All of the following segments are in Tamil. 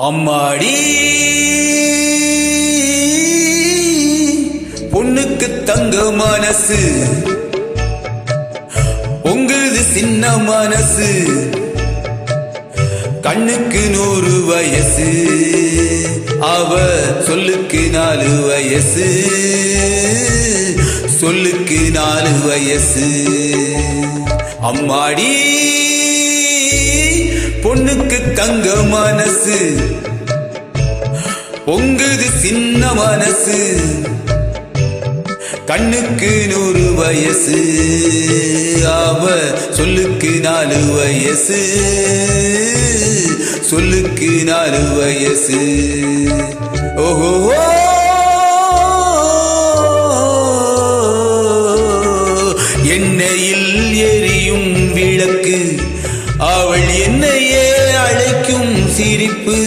அம்மாடி பொண்ணுக்கு தங்க மனசு, உங்குது சின்ன மனசு, கண்ணுக்கு 100 வயசு, அவ சொல்லுக்கு 4 வயசு, சொல்லுக்கு 4 வயசு. அம்மாடி பொண்ணுக்கு தங்க மனசு, உங்குது சின்ன மனசு, கண்ணுக்கு 100 வயசு, அவ சொல்லுக்கு 4 வயசு, சொல்லுக்கு 4 வயசு. ஓஹோ எண்ணெயில் எரியும் விளக்கு, அவள் என்னையே அழைக்கும் சிரிப்பு.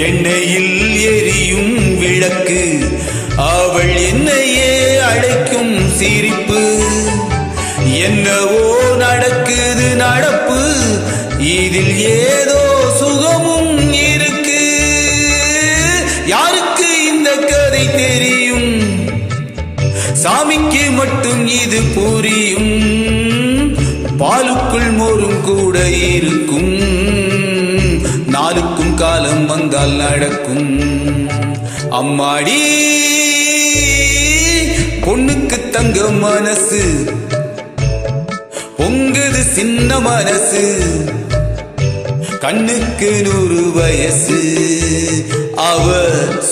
எண்ணெயில் எரியும் விளக்கு, அவள் என்னையே அழைக்கும் சிரிப்பு. என்னவோ நடக்குது நடப்பு, இதில் ஏதோ சுகமும் இருக்கு. யாருக்கு இந்த கதை தெரியும்? சாமிக்கு மட்டும் இது புரியும். பாலுக்குள் மோரும் கூட இருக்கும், நாளுக்கும் காலம் வந்தால் நடக்கும். அம்மாடி பொண்ணுக்கு தங்க மனசு, உங்குது சின்ன மனசு, கண்ணுக்கு 100 வயசு, அவ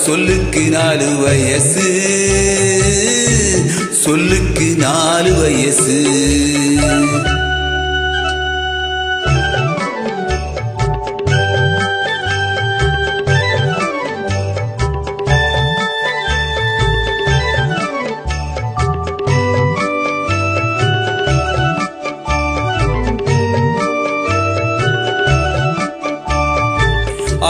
சொல்லுக்கு 4 வயசு, சொல்லுக்கு 4 வயசு.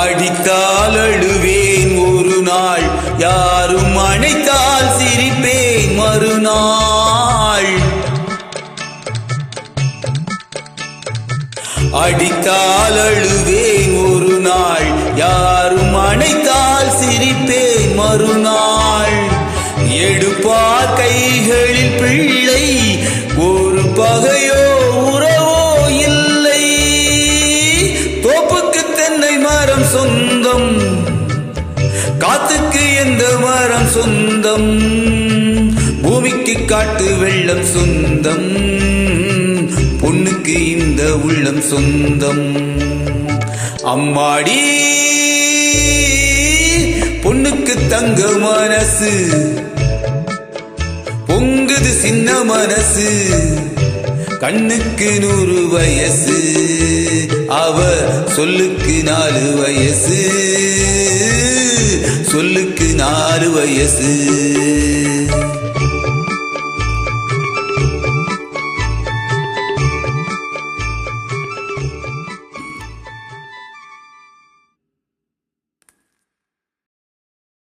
அடித்தால் அழுவேன் ஒரு நாள், யாரும் அணைத்தால் சிரிப்பேன் மறுநாள். அடித்தால் அழுவேன் ஒரு நாள், யாரும் அணைத்தால் சிரிப்பேன் மறுநாள். எடுப்பார் கைகளில் பிள்ளை, ஒரு பகையோ உறவோ இல்லை. தோப்புக்கு தென்னை மரம் சொந்தம், காத்துக்கு எந்த மரம் சொந்தம், பூமிக்கு காட்டு வெள்ளம் சொந்தம், பொண்ணுக்கு இந்த உள்ளம் சொந்தம். அம்மாடி பொண்ணுக்கு தங்க மனசு, பொங்குது சின்ன மனசு, கண்ணுக்கு 100 வயசு, அவ சொல்லுக்கு 4 வயசு, சொல்லுக்கு 4 வயசு.